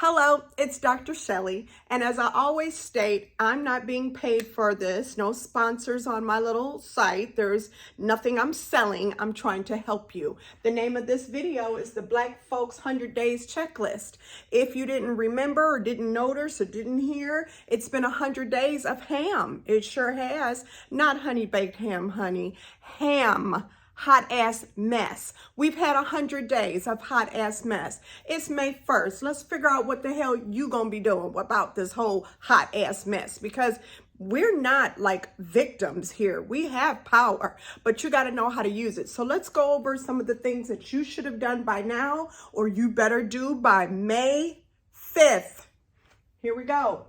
Hello, it's Dr. Shelley, and as I always state, I'm not being paid for this. No sponsors on my little site. There's nothing I'm selling. I'm trying to help you. The name of this video is the Black Folks 100 Days Checklist. If you didn't remember or didn't notice or didn't hear, it's been 100 days of ham. It sure has. Not honey baked ham, honey. Ham. Hot ass mess. We've had 100 days of hot ass mess. It's May 1st. Let's figure out what the hell you gonna be doing about this whole hot ass mess, because we're not like victims here. We have power, but you got to know how to use it. So let's go over some of the things that you should have done by now, or you better do by May 5th. Here we go.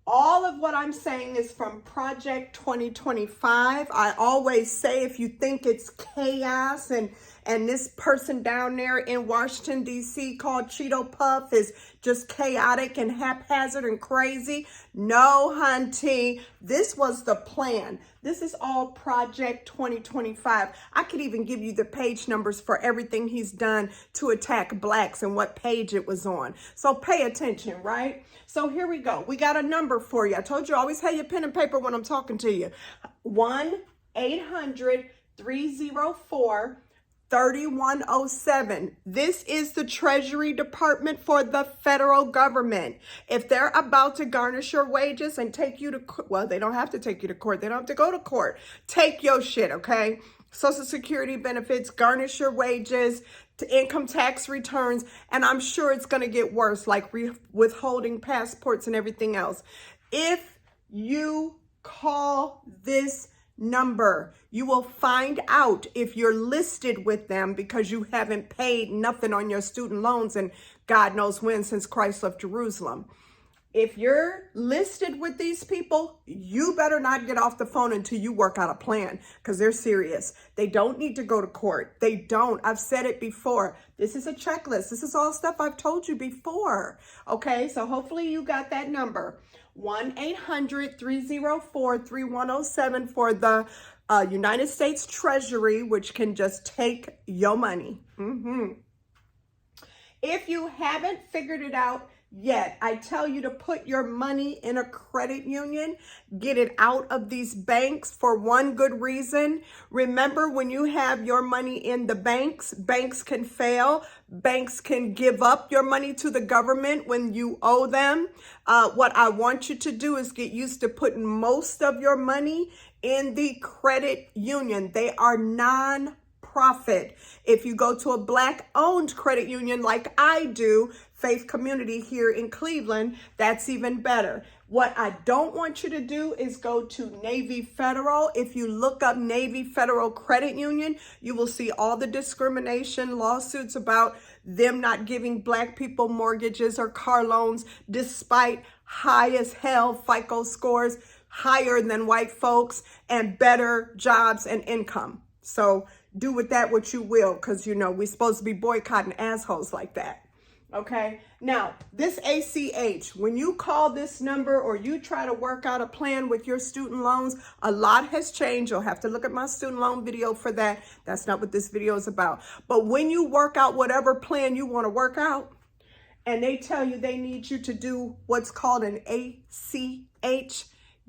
All of what I'm saying is from Project 2025. I always say, if you think it's chaos and this person down there in Washington, D.C. called Cheeto Puff is just chaotic and haphazard and crazy. No, hunty, this was the plan. This is all Project 2025. I could even give you the page numbers for everything he's done to attack blacks and what page it was on. So pay attention, right? So here we go. We got a number for you. I told you, always have your pen and paper when I'm talking to you. 1-800-304-3107. This is the Treasury Department for the federal government. If they're about to garnish your wages and take you to court, well, they don't have to take you to court. They don't have to go to court. Take your shit, okay? Social Security benefits, garnish your wages, to income tax returns, and I'm sure it's going to get worse, like withholding passports and everything else. If you call this number, you will find out if you're listed with them, because you haven't paid nothing on your student loans and God knows when, since Christ left Jerusalem. If you're listed with these people, you better not get off the phone until you work out a plan, because they're serious. They don't need to go to court. They don't. I've said it before. This is a checklist. This is all stuff I've told you before. Okay, so hopefully you got that number. 1-800-304-3107 for the United States Treasury, which can just take your money. If you haven't figured it out yet, I tell you to put your money in a credit union. Get it out of these banks for one good reason. Remember, when you have your money in the banks, banks can fail. Banks can give up your money to the government when you owe them. What I want you to do is get used to putting most of your money in the credit union. They are non-profit. If you go to a black-owned credit union like I do, Faith Community here in Cleveland, that's even better. What I don't want you to do is go to Navy Federal. If you look up Navy Federal Credit Union, you will see all the discrimination lawsuits about them not giving black people mortgages or car loans, despite high as hell FICO scores, higher than white folks, and better jobs and income. So do with that what you will, because, you know, we're supposed to be boycotting assholes like that. Okay, now this ACH, when you call this number or you try to work out a plan with your student loans, a lot has changed. You'll have to look at my student loan video for that. That's not what this video is about. But when you work out whatever plan you want to work out, and they tell you they need you to do what's called an ACH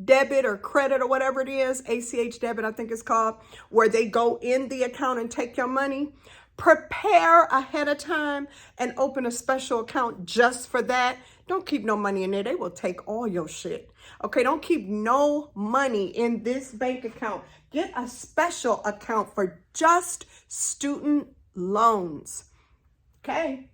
debit or credit or whatever it is, ACH debit, I think it's called, where they go in the account and take your money. Prepare ahead of time and open a special account just for that. Don't keep no money in there. They will take all your shit. Okay, don't keep no money in this bank account. Get a special account for just student loans. Okay.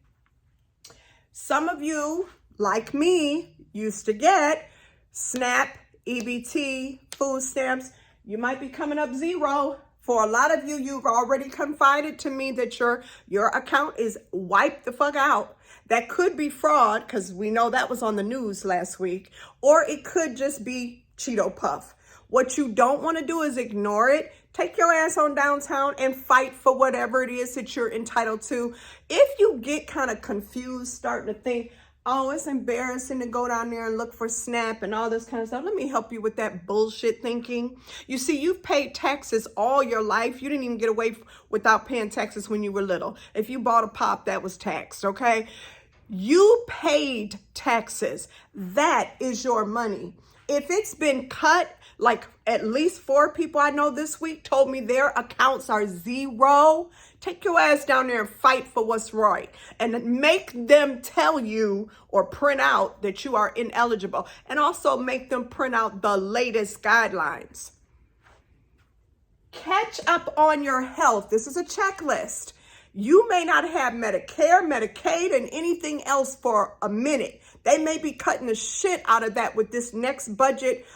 Some of you, like me, used to get SNAP, EBT, food stamps. You might be coming up zero. For a lot of you, you've already confided to me that your account is wiped the fuck out. That could be fraud, because we know that was on the news last week. Or it could just be Cheeto Puff. What you don't want to do is ignore it. Take your ass on downtown and fight for whatever it is that you're entitled to. If you get kind of confused, starting to think, Oh, it's embarrassing to go down there and look for SNAP and all this kind of stuff. Let me help you with that bullshit thinking. You see, you've paid taxes all your life. You didn't even get away without paying taxes when you were little. If you bought a pop, that was taxed, okay? You paid taxes. That is your money. If it's been cut, like at least 4 people I know this week told me their accounts are zero, take your ass down there and fight for what's right. And make them tell you or print out that you are ineligible. And also make them print out the latest guidelines. Catch up on your health. This is a checklist. You may not have Medicare, Medicaid, and anything else for a minute. They may be cutting the shit out of that with this next budget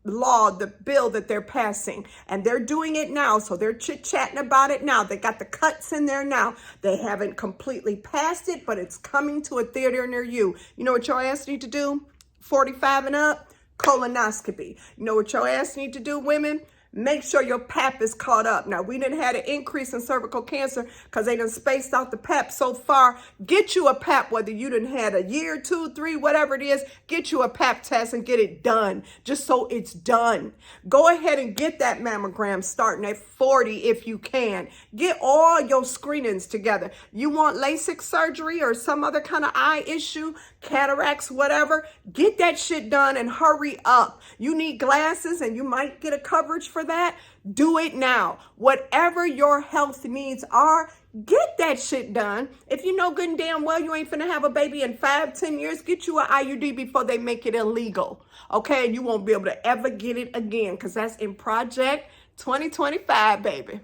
law, the bill that they're passing. And they're doing it now, so they're chit-chatting about it now. They got the cuts in there now. They haven't completely passed it, but it's coming to a theater near you. You know what your ass need to do? 45 and up, colonoscopy. You know what your ass need to do, women? Make sure your PAP is caught up. Now, we didn't have an increase in cervical cancer because they done spaced out the PAP so far. Get you a PAP, whether you done had a year, 2, 3, whatever it is. Get you a PAP test and get it done, just so it's done. Go ahead and get that mammogram starting at 40 if you can. Get all your screenings together. You want LASIK surgery or some other kind of eye issue, cataracts, whatever, get that shit done and hurry up. You need glasses and you might get a coverage for that. Do it now. Whatever your health needs are, get that shit done. If you know good and damn well you ain't finna have a baby in 5, 10 years, get you an IUD before they make it illegal. Okay, and you won't be able to ever get it again because that's in Project 2025, baby.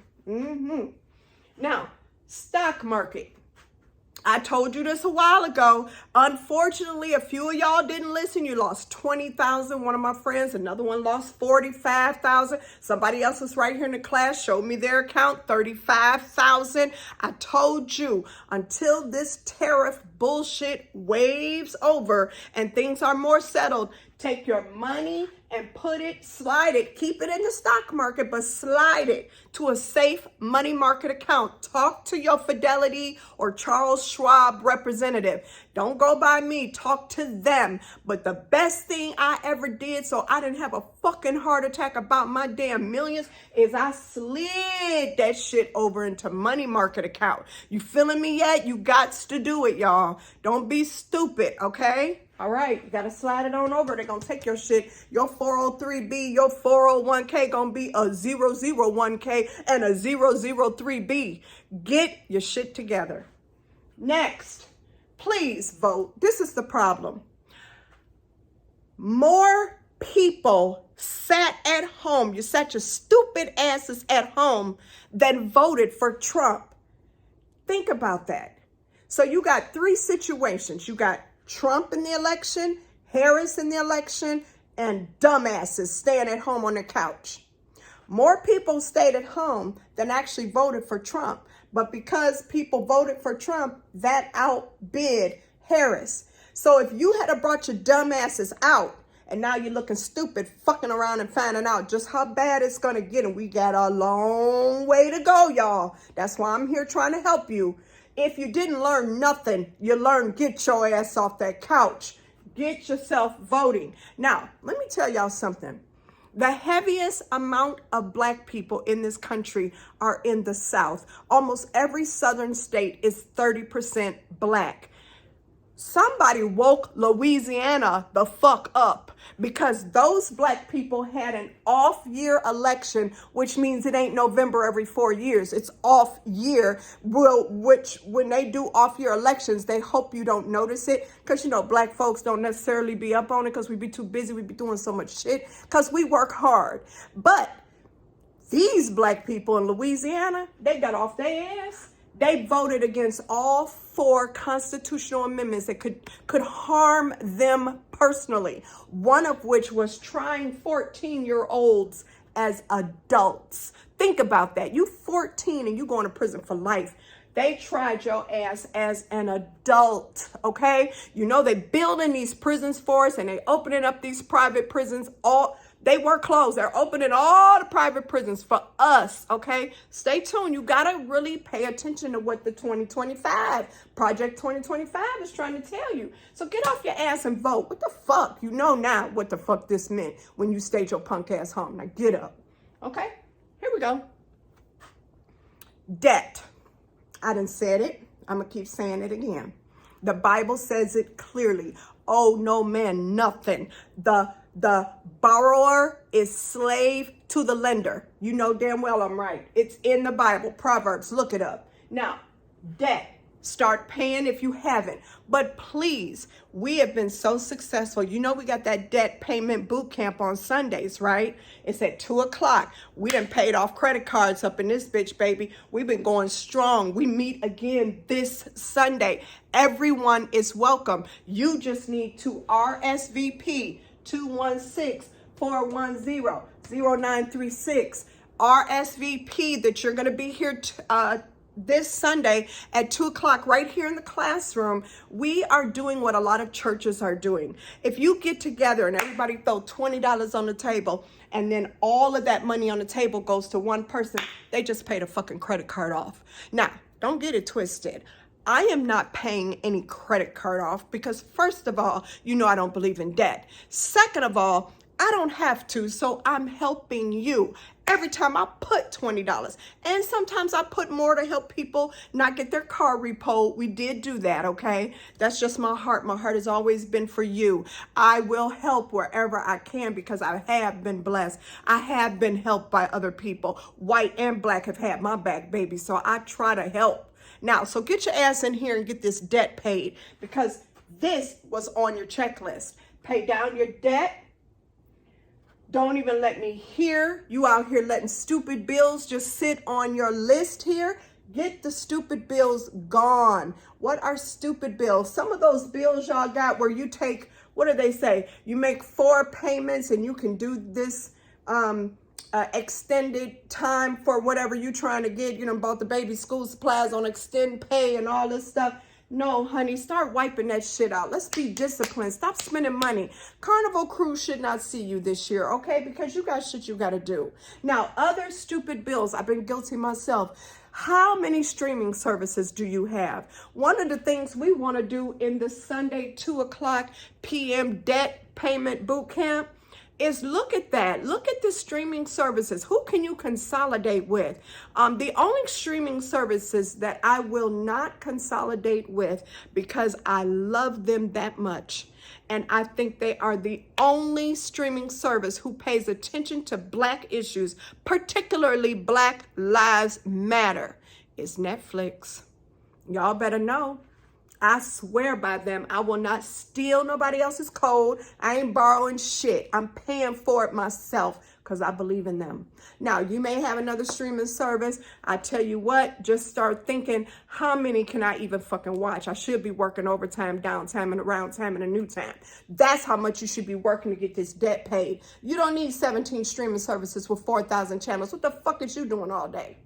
Now, stock market. I told you this a while ago. Unfortunately, a few of y'all didn't listen. You lost 20,000. One of my friends, another one lost 45,000. Somebody else was right here in the class, showed me their account, 35,000. I told you, until this tariff bullshit waves over and things are more settled, take your money and slide it, keep it in the stock market, but slide it to a safe money market account. Talk to your Fidelity or Charles Schwab representative. Don't go by me, talk to them. But the best thing I ever did so I didn't have a fucking heart attack about my damn millions is I slid that shit over into money market account. You feeling me yet? You gots to do it, y'all. Don't be stupid, okay? All right, you got to slide it on over. They're going to take your shit. Your 403B, your 401k going to be a 001k and a 003B. Get your shit together. Next, please vote. This is the problem. More people sat at home. You sat your stupid asses at home than voted for Trump. Think about that. So you got 3 situations. You got Trump in the election, Harris in the election, and dumbasses staying at home on the couch. More people stayed at home than actually voted for Trump. But because people voted for Trump, that outbid Harris. So if you had brought your dumbasses out, and now you're looking stupid, fucking around and finding out just how bad it's going to get, and we got a long way to go, y'all. That's why I'm here trying to help you. If you didn't learn nothing, you learned get your ass off that couch. Get yourself voting. Now, let me tell y'all something. The heaviest amount of black people in this country are in the South. Almost every southern state is 30% black. Somebody woke Louisiana the fuck up because those black people had an off-year election, which means it ain't November every 4 years. It's off year, which when they do off-year elections, they hope you don't notice it because, you know, black folks don't necessarily be up on it because we be too busy. We be doing so much shit because we work hard. But these black people in Louisiana, they got off their ass. They voted against all 4 constitutional amendments that could harm them personally, one of which was trying 14-year-olds as adults. Think about that. You 14 and you going to prison for life. They tried your ass as an adult, okay? You know, they building these prisons for us and they opening up these private prisons all They were closed. They're opening all the private prisons for us, okay? Stay tuned. You got to really pay attention to what the 2025, Project 2025 is trying to tell you. So get off your ass and vote. What the fuck? You know now what the fuck this meant when you stayed your punk ass home. Now get up, okay? Here we go. Debt. I done said it. I'm going to keep saying it again. The Bible says it clearly. Owe no man nothing. The borrower is slave to the lender. You know damn well I'm right. It's in the Bible. Proverbs. Look it up. Now, debt. Start paying if you haven't. But please, we have been so successful. You know we got that debt payment boot camp on Sundays, right? It's at 2 o'clock. We done paid off credit cards up in this bitch, baby. We've been going strong. We meet again this Sunday. Everyone is welcome. You just need to RSVP 216-410-0936. RSVP that you're going to be here this Sunday at 2 o'clock right here in the classroom. We are doing what a lot of churches are doing. If you get together and everybody throw $20 on the table and then all of that money on the table goes to one person, they just paid a fucking credit card off. Now, don't get it twisted. I am not paying any credit card off because first of all, you know I don't believe in debt. Second of all, I don't have to, so I'm helping you. Every time I put $20, and sometimes I put more to help people not get their car repoed. We did do that, okay? That's just my heart. My heart has always been for you. I will help wherever I can because I have been blessed. I have been helped by other people. White and black have had my back, baby, so I try to help. Now, so get your ass in here and get this debt paid because this was on your checklist. Pay down your debt. Don't even let me hear you out here letting stupid bills just sit on your list here. Get the stupid bills gone. What are stupid bills? Some of those bills y'all got where you take, what do they say? You make 4 payments and you can do this extended time for whatever you're trying to get. You know, bought the baby school supplies on extend pay and all this stuff. No, honey, start wiping that shit out. Let's be disciplined. Stop spending money. Carnival Cruise should not see you this year, okay? Because you got shit you got to do. Now, other stupid bills, I've been guilty myself. How many streaming services do you have? One of the things we want to do in the Sunday 2 o'clock p.m. debt payment boot camp is look at that. Look at the streaming services. Who can you consolidate with? The only streaming services that I will not consolidate with because I love them that much, and I think they are the only streaming service who pays attention to Black issues, particularly Black Lives Matter, is Netflix. Y'all better know. I swear by them. I will not steal nobody else's code. I ain't borrowing shit. I'm paying for it myself because I believe in them. Now, you may have another streaming service. I tell you what, just start thinking, how many can I even fucking watch? I should be working overtime, downtime, and around time, and a new time. That's how much you should be working to get this debt paid. You don't need 17 streaming services with 4,000 channels. What the fuck is you doing all day?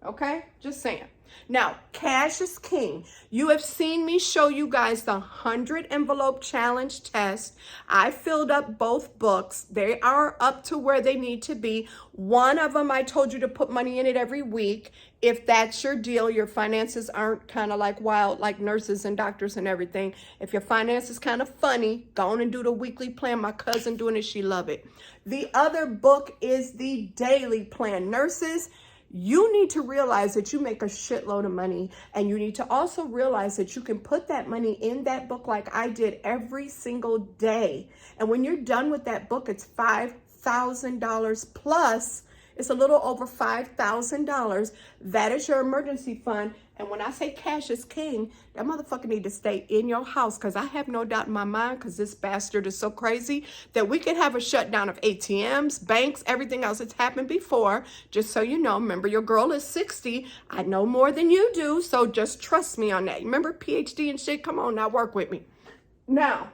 Okay? Just saying. Now, cash is king. You have seen me show you guys the 100 envelope challenge test. I filled up both books. They are up to where they need to be. One of them, I told you to put money in it every week. If that's your deal, your finances aren't kind of like wild, like nurses and doctors and everything. If your finance is kind of funny, go on and do the weekly plan. My cousin doing it, she love it. The other book is the daily plan. Nurses, you need to realize that you make a shitload of money, and you need to also realize that you can put that money in that book like I did every single day. And when you're done with that book, it's $5,000 plus. It's a little over $5,000. That is your emergency fund. And when I say cash is king, that motherfucker need to stay in your house, because I have no doubt in my mind, because this bastard is so crazy, that we could have a shutdown of ATMs, banks, everything else that's happened before. Just so you know, remember, your girl is 60. I know more than you do, so just trust me on that. Remember, PhD and shit? Come on now, work with me. Now,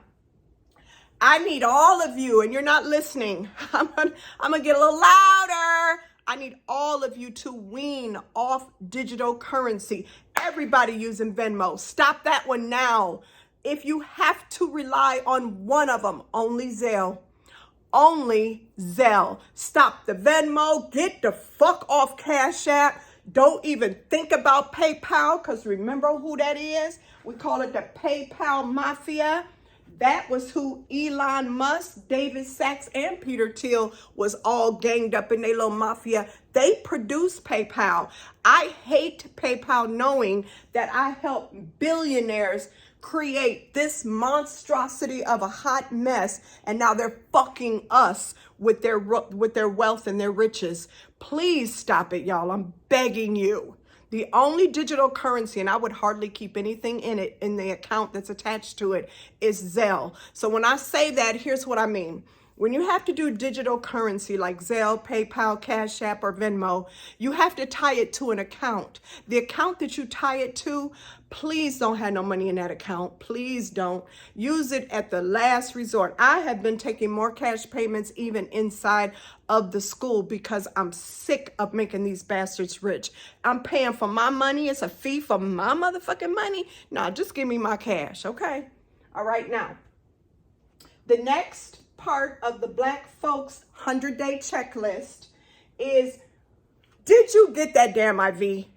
I need all of you, and you're not listening. I'm gonna get a little louder. I need all of you to wean off digital currency. Everybody using Venmo. Stop that one now. If you have to rely on one of them, only Zelle. only Zelle. Stop the Venmo. Get the fuck off Cash App. Don't even think about PayPal, because remember who that is? We call it the PayPal Mafia. That was who Elon Musk, David Sachs, and Peter Thiel was all ganged up in their little mafia. They produce PayPal. I hate PayPal, knowing that I help billionaires create this monstrosity of a hot mess, and now they're fucking us with their wealth and their riches. Please stop it, y'all. I'm begging you. The only digital currency, and I would hardly keep anything in it, in the account that's attached to it, is Zelle. So when I say that, here's what I mean. When you have to do digital currency like Zelle, PayPal, Cash App, or Venmo, you have to tie it to an account. The account that you tie it to, please don't have no money in that account. Please don't. Use it at the last resort. I have been taking more cash payments even inside of the school because I'm sick of making these bastards rich. I'm paying for my money. It's a fee for my motherfucking money. No, just give me my cash, okay? All right, now, the next part of the Black folks 100-day checklist is, did you get that damn IV?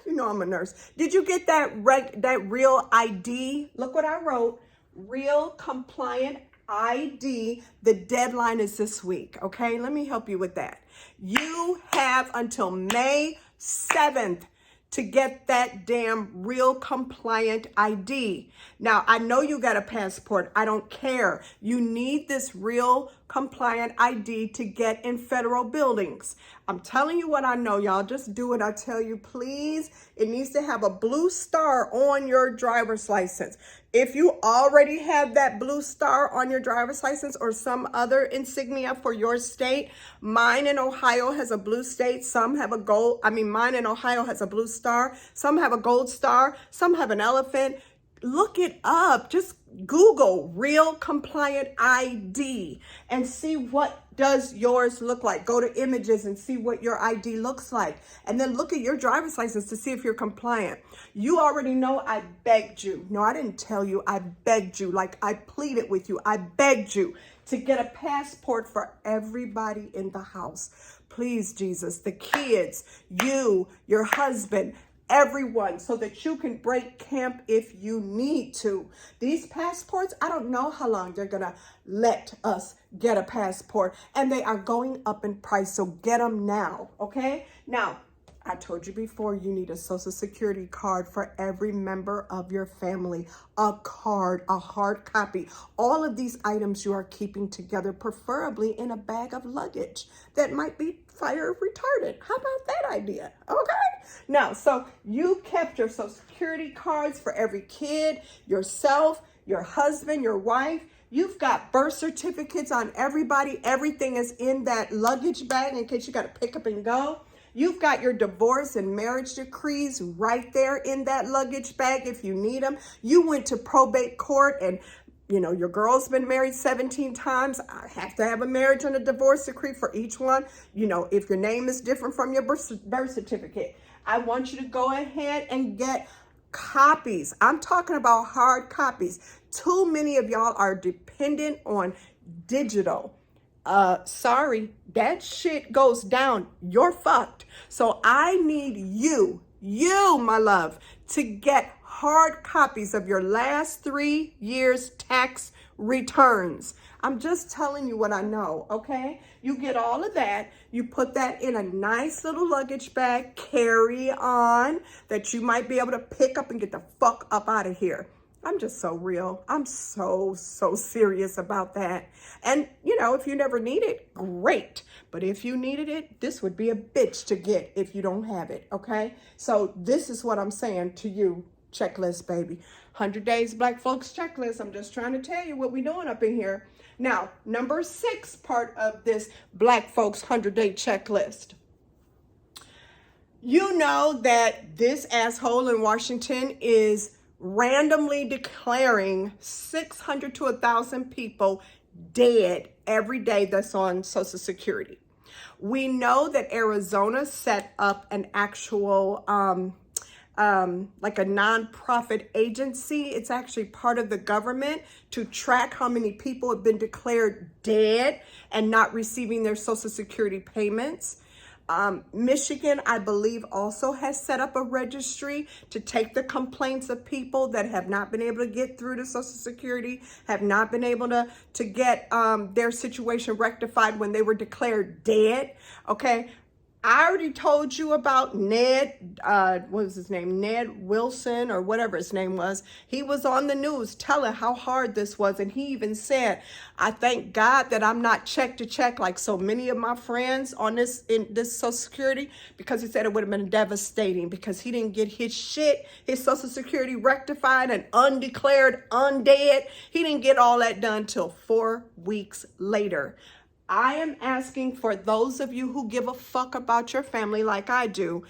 You know I'm a nurse. Did you get that real ID? Look what I wrote. Real compliant ID. The deadline is this week, okay? Let me help you with that. You have until May 7th to get that damn real compliant ID. Now, I know you got a passport. I don't care. You need this real compliant ID to get in federal buildings. I'm telling you what I know, y'all. Just do it. I tell you, please. It needs to have a blue star on your driver's license. If you already have that blue star on your driver's license or some other insignia for your state, mine in Ohio has a blue state. Some have a gold. Mine in Ohio has a blue star. Some have a gold star. Some have an elephant. Look it up. Just Google real compliant ID and see what does yours look like. Go to images and see what your ID looks like. And then look at your driver's license to see if you're compliant. You already know I begged you. No, I didn't tell you. I begged you. Like I pleaded with you. I begged you to get a passport for everybody in the house. Please, Jesus, the kids, you, your husband, everyone, so that you can break camp if you need to. These passports, I don't know how long they're gonna let us get a passport, and they are going up in price, so get them now, okay? Now, I told you before, you need a Social Security card for every member of your family, a card, a hard copy. All of these items you are keeping together, preferably in a bag of luggage that might be fire retardant. How about that idea? Okay. Now, so you kept your Social Security cards for every kid, yourself, your husband, your wife. You've got birth certificates on everybody. Everything is in that luggage bag in case you got to pick up and go. You've got your divorce and marriage decrees right there in that luggage bag if you need them. You went to probate court and, you know, your girl's been married 17 times. I have to have a marriage and a divorce decree for each one. You know, if your name is different from your birth certificate, I want you to go ahead and get copies. I'm talking about hard copies. Too many of y'all are dependent on digital. Sorry, that shit goes down. You're fucked. So I need you, my love, to get hard copies of your last 3 years' tax returns. I'm just telling you what I know, okay? You get all of that. You put that in a nice little luggage bag, carry on, that you might be able to pick up and get the fuck up out of here. I'm just so real. I'm so serious about that. And, you know, if you never need it, great. But if you needed it, this would be a bitch to get if you don't have it, okay? So this is what I'm saying to you, checklist, baby. 100 Days Black Folks Checklist. I'm just trying to tell you what we're doing up in here. Now, number 6 part of this Black Folks 100-day checklist. You know that this asshole in Washington is randomly declaring 600 to 1,000 people dead every day that's on Social Security. We know that Arizona set up an actual like a nonprofit agency. It's actually part of the government to track how many people have been declared dead and not receiving their Social Security payments. Michigan, I believe, also has set up a registry to take the complaints of people that have not been able to get through to Social Security, have not been able to get their situation rectified when they were declared dead. Okay. I already told you about Ned, what was his name? Ned Wilson or whatever his name was. He was on the news telling how hard this was. And he even said, I thank God that I'm not check to check like so many of my friends on this Social Security, because he said it would have been devastating because he didn't get his shit, his Social Security rectified and undeclared undead. He didn't get all that done till 4 weeks later. I am asking for those of you who give a fuck about your family like I do,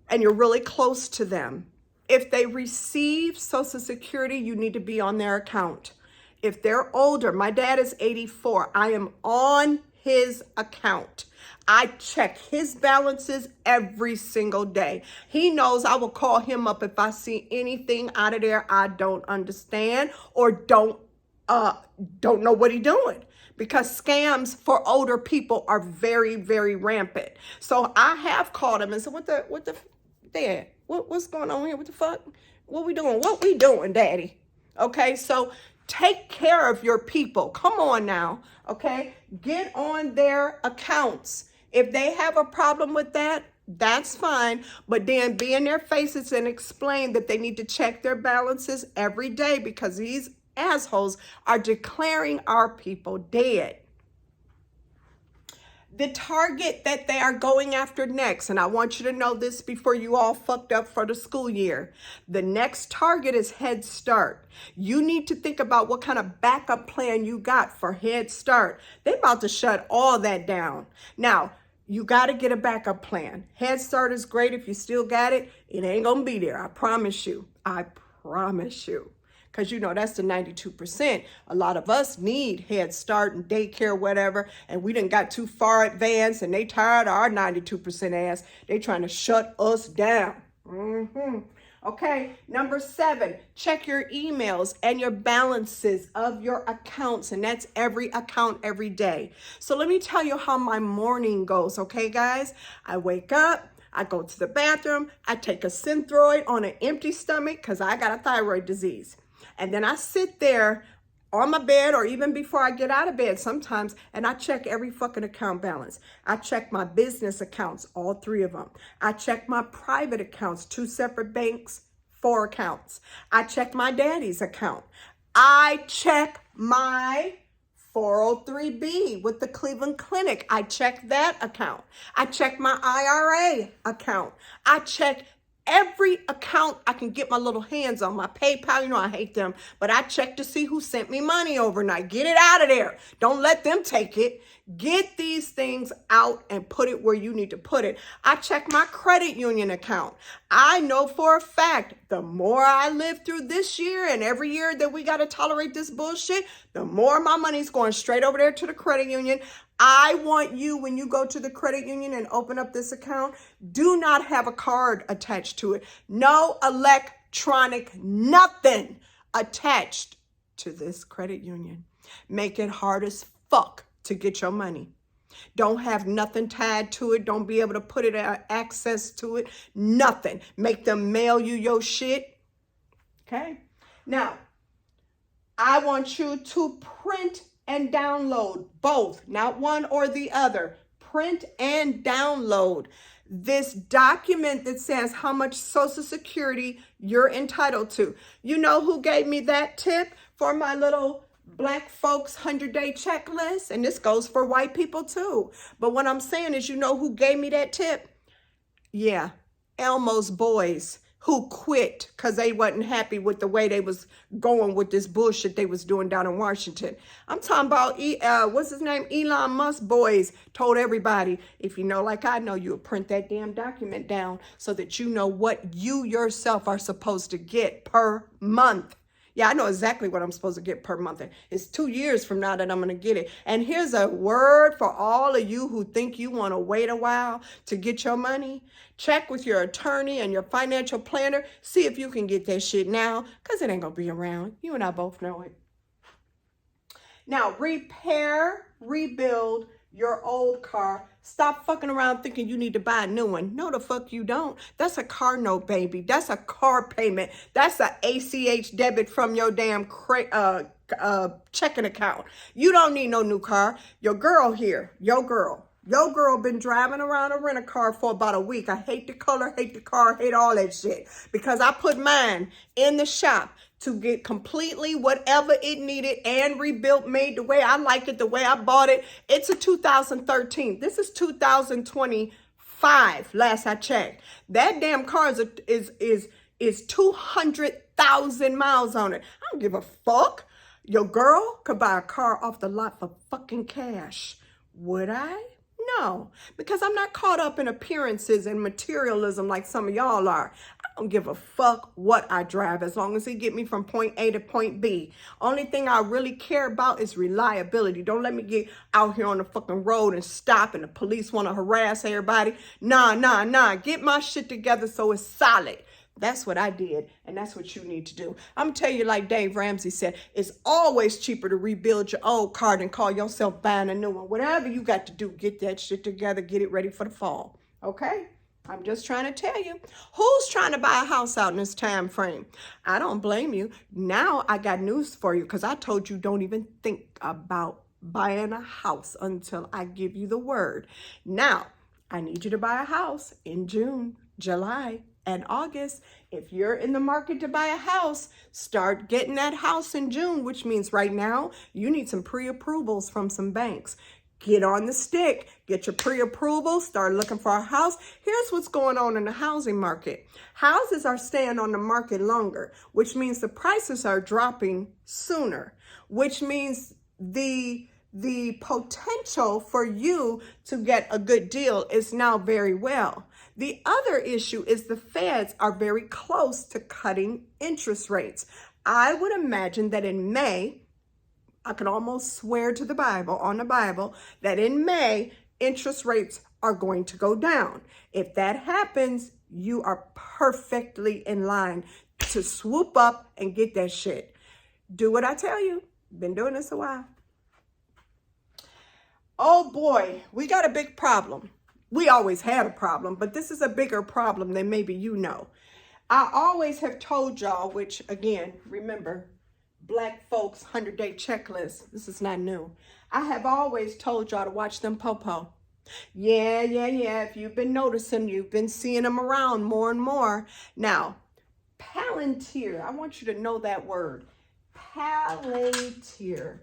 and you're really close to them. If they receive Social Security, you need to be on their account. If they're older, my dad is 84. I am on his account. I check his balances every single day. He knows I will call him up if I see anything out of there I don't understand or don't know what he's doing. Because scams for older people are very, very rampant. So I have called him and said, Dad, what's going on here? What the fuck? What we doing? What we doing, Daddy? Okay, so take care of your people. Come on now, okay? Get on their accounts. If they have a problem with that, that's fine. But then be in their faces and explain that they need to check their balances every day because these assholes are declaring our people dead. The target that they are going after next, and I want you to know this before you all fucked up for the school year, the next target is Head Start. You need to think about what kind of backup plan you got for Head Start. They're about to shut all that down. Now, you got to get a backup plan. Head Start is great. If you still got it, it ain't going to be there. I promise you. I promise you. Because, you know, that's the 92%. A lot of us need Head Start and daycare, whatever, and we done got too far advanced, and they tired of our 92% ass. They trying to shut us down. Okay, number 7, check your emails and your balances of your accounts, and that's every account every day. So let me tell you how my morning goes, okay, guys? I wake up. I go to the bathroom. I take a Synthroid on an empty stomach because I got a thyroid disease. And then I sit there on my bed or even before I get out of bed sometimes, and I check every fucking account balance. I check my business accounts, all 3 of them. I check my private accounts, 2 separate banks, 4 accounts. I check my daddy's account. I check my 403B with the Cleveland Clinic. I check that account. I check my IRA account. I check every account I can get my little hands on. My PayPal, you know I hate them, but I check to see who sent me money overnight. Get it out of there. Don't let them take it. Get these things out and put it where you need to put it. I check my credit union account. I know for a fact the more I live through this year and every year that we got to tolerate this bullshit, the more my money's going straight over there to the credit union. I want you, when you go to the credit union and open up this account, do not have a card attached to it. No electronic, nothing attached to this credit union. Make it hard as fuck to get your money. Don't have nothing tied to it. Don't be able to put it access to it. Nothing. Make them mail you your shit. Okay? Now, I want you to print and download both, not one or the other. Print and download this document that says how much Social Security you're entitled to. You know who gave me that tip for my little Black folks 100-day checklist? And this goes for white people too. But what I'm saying is, you know who gave me that tip? Yeah, Elmo's boys, who quit because they wasn't happy with the way they was going with this bullshit they was doing down in Washington. I'm talking about, what's his name? Elon Musk boys told everybody, if you know like I know, you'll print that damn document down so that you know what you yourself are supposed to get per month. Yeah, I know exactly what I'm supposed to get per month. It's 2 years from now that I'm going to get it. And here's a word for all of you who think you want to wait a while to get your money. Check with your attorney and your financial planner. See if you can get that shit now, because it ain't going to be around. You and I both know it. Now, repair, rebuild your old car. Stop fucking around thinking you need to buy a new one. No, the fuck you don't. That's a car note, baby. That's a car payment. That's a ACH debit from your damn checking account. You don't need no new car. Your girl been driving around a rent-a-car for about a week. I hate the color, hate the car, hate all that shit. Because I put mine in the shop to get completely whatever it needed and rebuilt, made the way I like it, the way I bought it. It's a 2013. This is 2025, last I checked. That damn car is 200,000 miles on it. I don't give a fuck. Your girl could buy a car off the lot for fucking cash. Would I? No, because I'm not caught up in appearances and materialism like some of y'all are. I don't give a fuck what I drive as long as it get me from point A to point B. Only thing I really care about is reliability. Don't let me get out here on the fucking road and stop and the police want to harass everybody. Nah. Get my shit together so it's solid. That's what I did, and that's what you need to do. I'm going to tell you, like Dave Ramsey said, it's always cheaper to rebuild your old car than call yourself buying a new one. Whatever you got to do, get that shit together, get it ready for the fall, okay? I'm just trying to tell you. Who's trying to buy a house out in this time frame? I don't blame you. Now I got news for you, because I told you don't even think about buying a house until I give you the word. Now, I need you to buy a house in June, July, and August. If you're in the market to buy a house, start getting that house in June, which means right now you need some pre-approvals from some banks. Get on the stick, get your pre-approval, start looking for a house. Here's what's going on in the housing market. Houses are staying on the market longer, which means the prices are dropping sooner, which means the potential for you to get a good deal is now very well. The other issue is the feds are very close to cutting interest rates. I would imagine that in May, I can almost swear to the Bible, on the Bible, that in May, interest rates are going to go down. If that happens, you are perfectly in line to swoop up and get that shit. Do what I tell you. Been doing this a while. Oh boy, we got a big problem. We always had a problem, but this is a bigger problem than maybe you know. I always have told y'all, which again, remember, Black folks 100-day checklist. This is not new. I have always told y'all to watch them popo. Yeah. If you've been noticing, you've been seeing them around more and more. Now, Palantir. I want you to know that word. Palantir.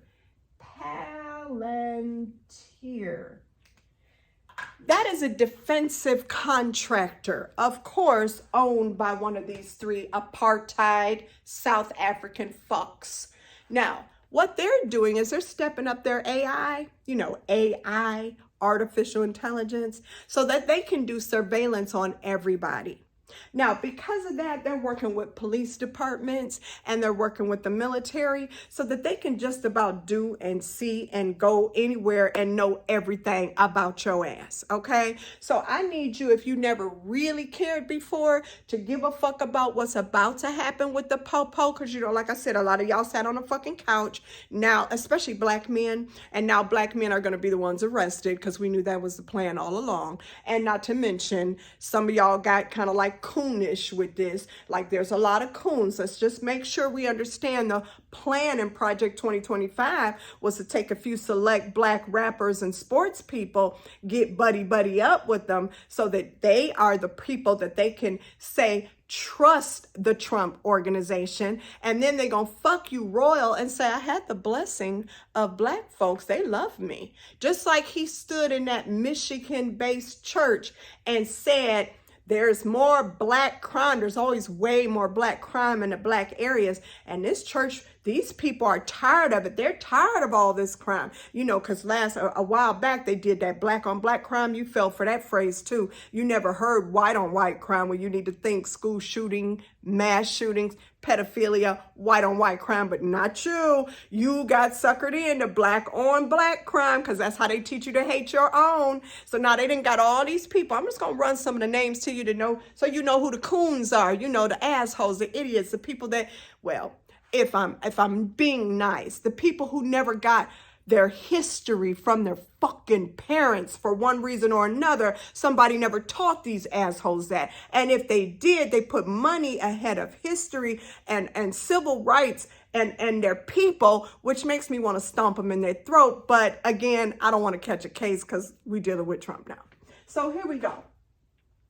That is a defensive contractor, of course, owned by one of these three apartheid South African fucks. Now, what they're doing is they're stepping up their AI, AI, artificial intelligence, so that they can do surveillance on everybody. Now, because of that, they're working with police departments and they're working with the military so that they can just about do and see and go anywhere and know everything about your ass, okay? So I need you, if you never really cared before, to give a fuck about what's about to happen with the po-po, because, like I said, a lot of y'all sat on a fucking couch. Now, especially black men, and now black men are going to be the ones arrested because we knew that was the plan all along. And not to mention, some of y'all got kind of like coonish with this. Like, there's a lot of coons. Let's just make sure we understand the plan in Project 2025 was to take a few select black rappers and sports people, get buddy up with them so that they are the people that they can say trust the Trump organization, and then they gonna fuck you royal and say, I had the blessing of black folks. They love me. Just like he stood in that Michigan-based church and said, there's more black crime. There's always way more black crime in the black areas. And this church These people are tired of it. They're tired of all this crime. You know, because a while back, they did that black on black crime. You fell for that phrase too. You never heard white on white crime, where you need to think school shooting, mass shootings, pedophilia, white on white crime, but not you. You got suckered into black on black crime, because that's how they teach you to hate your own. So now they done got all these people. I'm just going to run some of the names to you to know, so you know who the coons are, you know, the assholes, the idiots, the people that, well, if I'm being nice, the people who never got their history from their fucking parents for one reason or another. Somebody never taught these assholes that. And if they did, they put money ahead of history and civil rights and their people, which makes me want to stomp them in their throat. But again, I don't want to catch a case because we're dealing with Trump now. So here we go.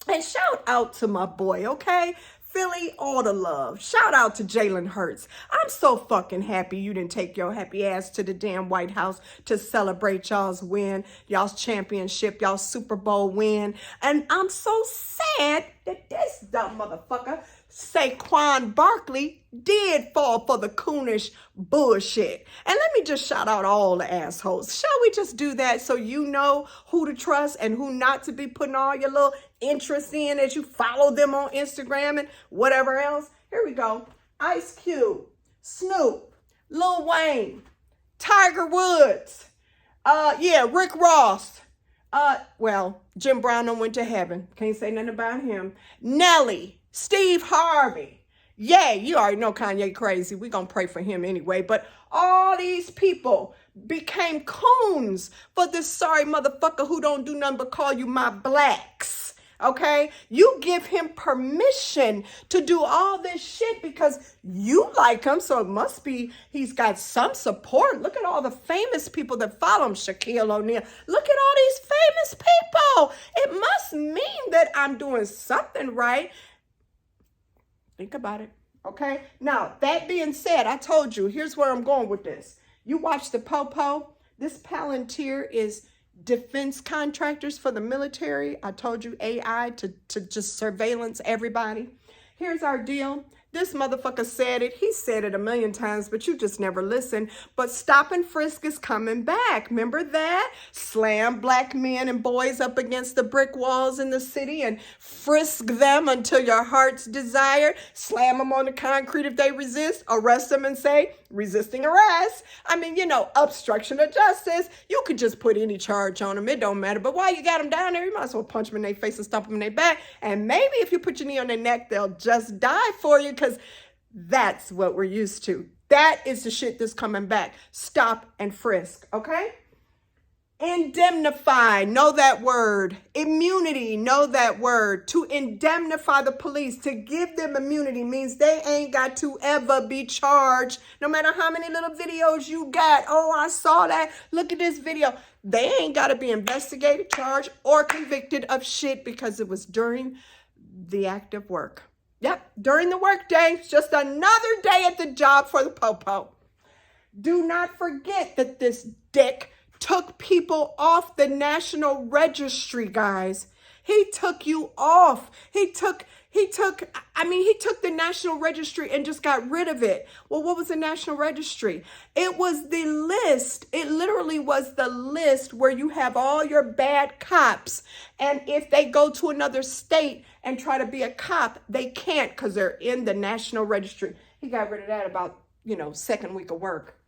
And shout out to my boy, okay? Philly, all the love. Shout out to Jalen Hurts. I'm so fucking happy you didn't take your happy ass to the damn White House to celebrate y'all's win, y'all's championship, y'all's Super Bowl win. And I'm so sad that this dumb motherfucker, Saquon Barkley, did fall for the coonish bullshit. And let me just shout out all the assholes. Shall we just do that so you know who to trust and who not to be putting all your little interest in as you follow them on Instagram and whatever else? Here we go. Ice Cube, Snoop, Lil Wayne, Tiger Woods, Rick Ross. Well, Jim Brown done went to heaven. Can't say nothing about him. Nelly, Steve Harvey. Yeah, you already know Kanye crazy. We're going to pray for him anyway. But all these people became coons for this sorry motherfucker who don't do nothing but call you my blacks. Okay? You give him permission to do all this shit because you like him. So it must be he's got some support. Look at all the famous people that follow him. Shaquille O'Neal. Look at all these famous people. It must mean that I'm doing something right. Think about it, okay? Now, that being said, I told you, here's where I'm going with this. You watch the Popo. This Palantir is defense contractors for the military. I told you AI to just surveillance everybody. Here's our deal. This motherfucker said it. He said it a million times, but you just never listen. But Stop and Frisk is coming back. Remember that? Slam black men and boys up against the brick walls in the city and frisk them until your heart's desire. Slam them on the concrete if they resist. Arrest them and say, resisting arrest. I mean, you know, obstruction of justice. You could just put any charge on them. It don't matter. But while you got them down there, you might as well punch them in their face and stomp them in their back. And maybe if you put your knee on their neck, they'll just die for you, because that's what we're used to. That is the shit that's coming back. Stop and frisk, okay? Indemnify, know that word. Immunity, know that word. To indemnify the police, to give them immunity, means they ain't got to ever be charged, no matter how many little videos you got. Oh, I saw that. Look at this video. They ain't got to be investigated, charged, or convicted of shit because it was during the act of work. Yep, during the workday. It's just another day at the job for the Popo. Do not forget that this dick took people off the National Registry, guys. He took you off. He took the National Registry and just got rid of it. Well, what was the National Registry? It was the list. It literally was the list where you have all your bad cops. And if they go to another state and try to be a cop, they can't because they're in the National Registry. He got rid of that about, second week of work.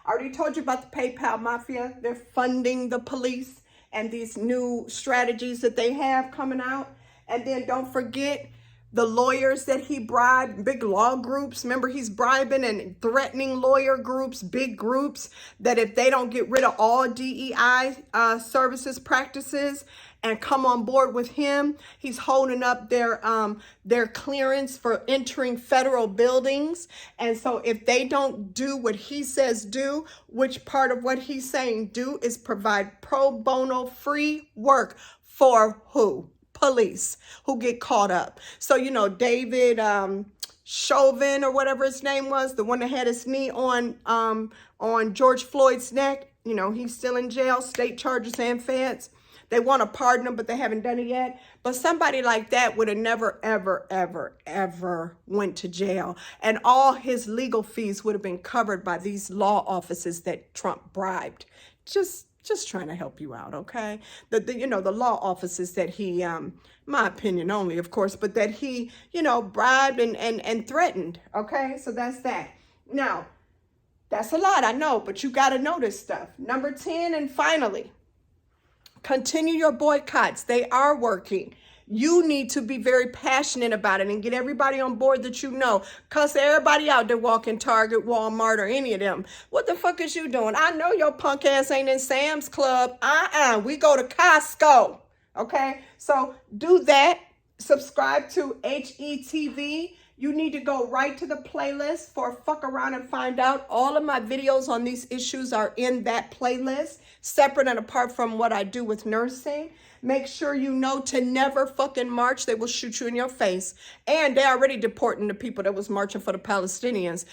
I already told you about the PayPal mafia. They're funding the police and these new strategies that they have coming out. And then don't forget the lawyers that he bribed, big law groups. Remember, he's bribing and threatening lawyer groups, big groups, that if they don't get rid of all DEI services practices and come on board with him, he's holding up their clearance for entering federal buildings. And so if they don't do what he says do, which part of what he's saying do is provide pro bono free work for who? Police who get caught up. So, David Chauvin or whatever his name was, the one that had his knee on George Floyd's neck, he's still in jail, state charges and feds. They want to pardon them, but they haven't done it yet. But somebody like that would have never, ever, ever, ever went to jail. And all his legal fees would have been covered by these law offices that Trump bribed. Just trying to help you out, okay? The law offices that he, my opinion only, of course, but that he, bribed and threatened, okay? So that's that. Now, that's a lot, I know, but you got to know this stuff. Number 10, and finally, continue your boycotts. They are working. You need to be very passionate about it and get everybody on board that you know. Cuss everybody out that walk in Target, Walmart, or any of them. What the fuck is you doing? I know your punk ass ain't in Sam's Club. We go to Costco. Okay? So do that. Subscribe to HETV. You need to go right to the playlist for Fuck Around and Find Out. All of my videos on these issues are in that playlist, separate and apart from what I do with nursing. Make sure you know to never fucking march. They will shoot you in your face. And they're already deporting the people that was marching for the Palestinians.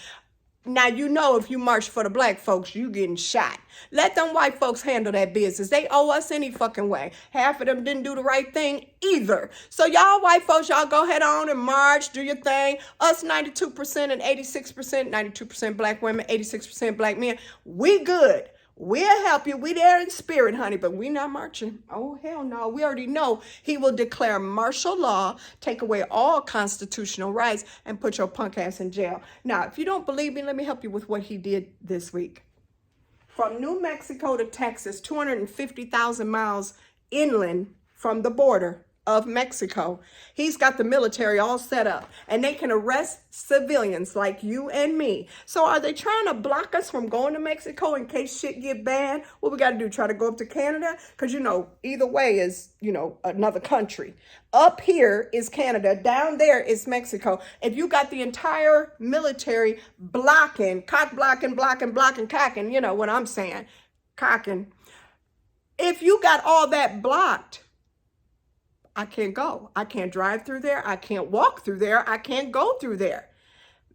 Now, if you march for the black folks, you getting shot. Let them white folks handle that business. They owe us any fucking way. Half of them didn't do the right thing either. So y'all white folks, y'all go ahead on and march, do your thing. Us 92% and 86%, 92% black women, 86% black men, we good. We'll help you. We there in spirit, honey, but we not marching. Oh, hell no. We already know he will declare martial law, take away all constitutional rights, and put your punk ass in jail. Now, if you don't believe me, let me help you with what he did this week. From New Mexico to Texas, 250,000 miles inland from the border of Mexico, he's got the military all set up, and they can arrest civilians like you and me. So are they trying to block us from going to Mexico in case shit get bad? What we got to do, try to go up to Canada? Because, either way is, another country. Up here is Canada. Down there is Mexico. If you got the entire military blocking, blocking, cocking, you know what I'm saying, cocking. If you got all that blocked, I can't go. I can't drive through there. I can't walk through there. I can't go through there.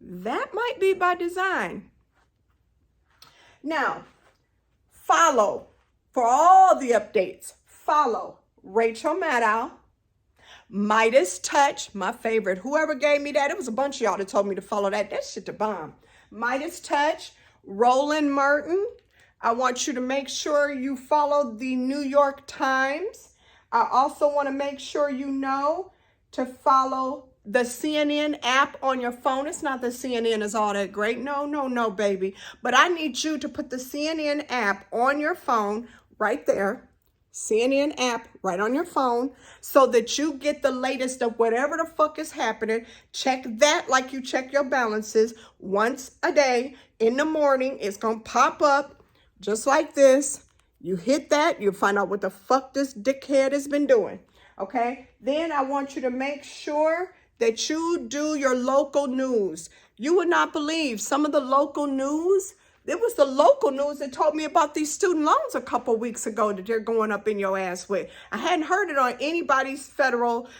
That might be by design. Now, follow, for all the updates, follow Rachel Maddow, Midas Touch, my favorite. Whoever gave me that, it was a bunch of y'all that told me to follow that. That shit the bomb. Midas Touch, Roland Martin. I want you to make sure you follow the New York Times. I also want to make sure you know to follow the CNN app on your phone. It's not that CNN is all that great. No, baby. But I need you to put the CNN app on your phone right there. CNN app right on your phone so that you get the latest of whatever the fuck is happening. Check that like you check your balances once a day in the morning. It's going to pop up just like this. You hit that, you find out what the fuck this dickhead has been doing, okay? Then I want you to make sure that you do your local news. You would not believe some of the local news. It was the local news that told me about these student loans a couple weeks ago that they're going up in your ass with. I hadn't heard it on anybody's federal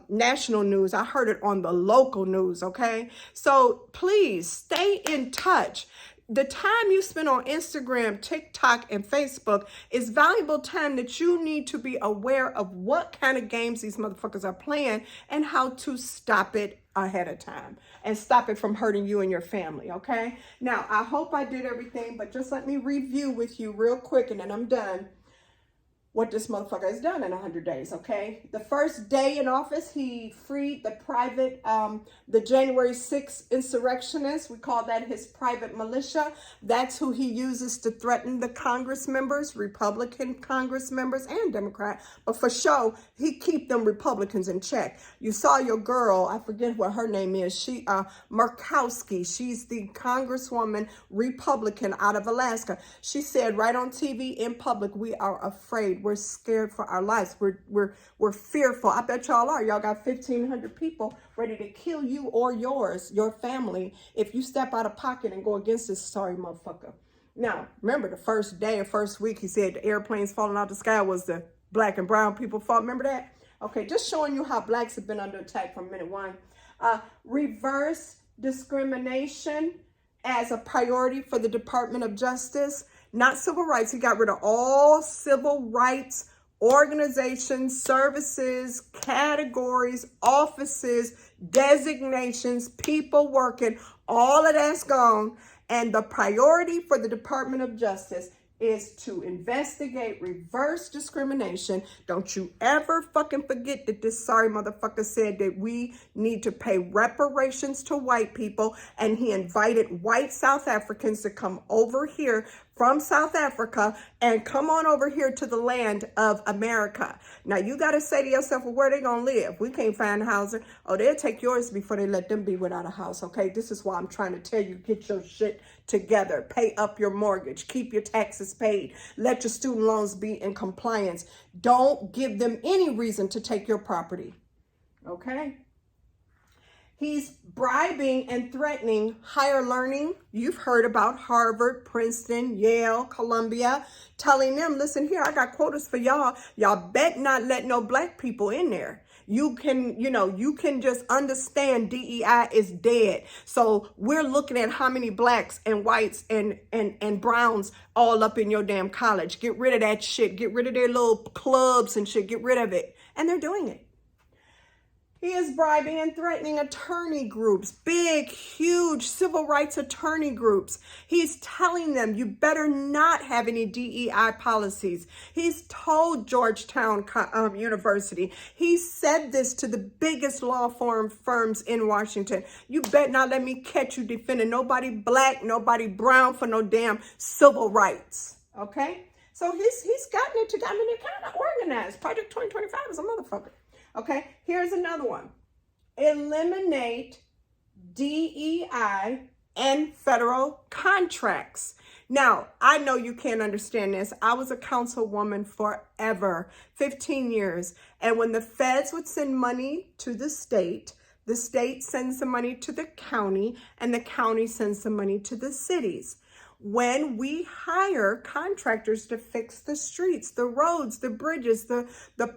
national news. I heard it on the local news, okay? So please stay in touch. The time you spend on Instagram, TikTok, and Facebook is valuable time that you need to be aware of what kind of games these motherfuckers are playing and how to stop it ahead of time and stop it from hurting you and your family, okay? Now, I hope I did everything, but just let me review with you real quick and then I'm done. What this motherfucker has done in 100 days, okay? The first day in office, he freed the the January 6th insurrectionists. We call that his private militia. That's who he uses to threaten the Congress members, Republican Congress members and Democrat. But for sure, he keep them Republicans in check. You saw your girl, I forget what her name is, she Murkowski. She's the Congresswoman Republican out of Alaska. She said right on TV in public, we are afraid. We're scared for our lives. We're fearful. I bet y'all are. Y'all got 1,500 people ready to kill you or yours, your family, if you step out of pocket and go against this sorry motherfucker. Now, remember the first day or first week, he said the airplanes falling out the sky was the black and brown people fault. Remember that? Okay, just showing you how blacks have been under attack from minute one. Reverse discrimination as a priority for the Department of Justice. Not civil rights. He got rid of all civil rights organizations, services, categories, offices, designations, people working, all of that's gone. And the priority for the Department of Justice is to investigate reverse discrimination. Don't you ever fucking forget that this sorry motherfucker said that we need to pay reparations to white people, and he invited white South Africans to come over here from South Africa and come on over here to the land of America. Now you got to say to yourself, well, where they gonna live? We can't find housing. Oh, they'll take yours before they let them be without a house. Okay, this is why I'm trying to tell you, get your shit together, pay up your mortgage, keep your taxes paid, let your student loans be in compliance. Don't give them any reason to take your property. Okay. He's bribing and threatening higher learning. You've heard about Harvard, Princeton, Yale, Columbia, telling them, listen here, I got quotas for y'all. Y'all bet not let no black people in there. You can just understand DEI is dead. So we're looking at how many blacks and whites and browns all up in your damn college. Get rid of that shit. Get rid of their little clubs and shit. Get rid of it. And they're doing it. He is bribing and threatening attorney groups, big, huge civil rights attorney groups. He's telling them, you better not have any DEI policies. He's told Georgetown University. He said this to the biggest law firms in Washington. You better not let me catch you defending nobody black, nobody brown for no damn civil rights. Okay? So he's gotten it together. I mean, they're kind of organized. Project 2025 is a motherfucker. Okay, here's another one. Eliminate DEI and federal contracts. Now, I know you can't understand this. I was a councilwoman forever, 15 years. And when the feds would send money to the state sends the money to the county, and the county sends the money to the cities. When we hire contractors to fix the streets, the roads, the bridges, the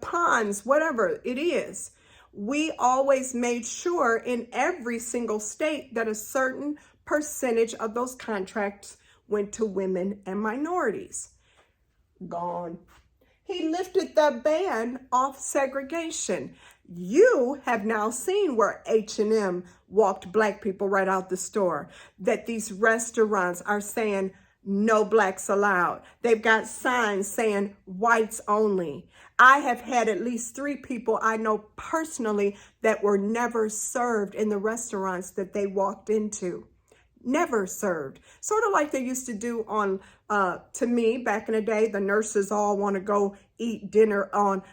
ponds, whatever it is, we always made sure in every single state that a certain percentage of those contracts went to women and minorities. Gone. He lifted the ban off segregation. You have now seen where H&M walked black people right out the store, that these restaurants are saying no blacks allowed. They've got signs saying whites only. I have had at least 3 people I know personally that were never served in the restaurants that they walked into. Never served. Sort of like they used to do on, to me, back in the day, the nurses all want to go eat dinner on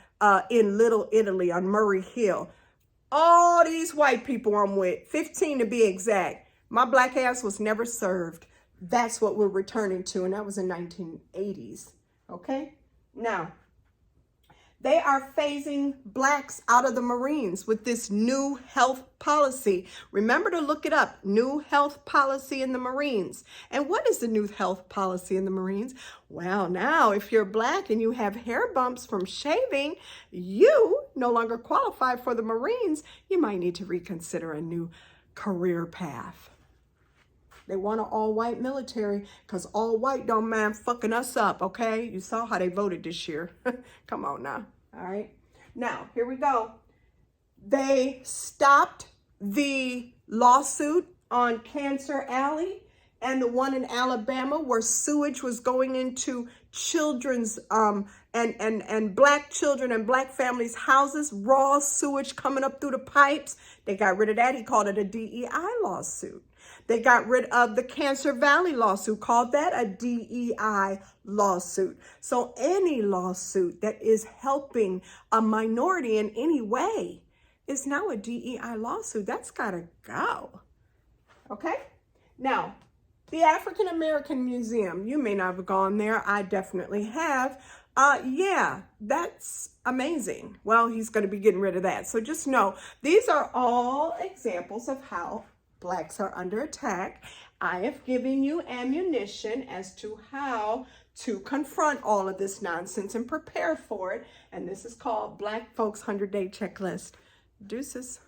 in Little Italy on Murray Hill. All these white people I'm with, 15 to be exact, my black ass was never served. That's what we're returning to, and that was in 1980s. Okay? Now, they are phasing blacks out of the Marines with this new health policy. Remember to look it up, new health policy in the Marines. And what is the new health policy in the Marines? Well, now, if you're black and you have hair bumps from shaving, you no longer qualify for the Marines. You might need to reconsider a new career path. They want an all-white military because all white don't mind fucking us up, okay? You saw how they voted this year. Come on now, all right? Now, here we go. They stopped the lawsuit on Cancer Alley and the one in Alabama where sewage was going into children's and black children and black families' houses, raw sewage coming up through the pipes. They got rid of that. He called it a DEI lawsuit. They got rid of the Cancer Valley lawsuit, called that a DEI lawsuit. So any lawsuit that is helping a minority in any way is now a DEI lawsuit. That's got to go. Okay? Now, the African American Museum, you may not have gone there. I definitely have. Yeah, that's amazing. Well, he's going to be getting rid of that. So just know, these are all examples of how blacks are under attack. I have given you ammunition as to how to confront all of this nonsense and prepare for it. And this is called Black Folks 100-Day Checklist. Deuces.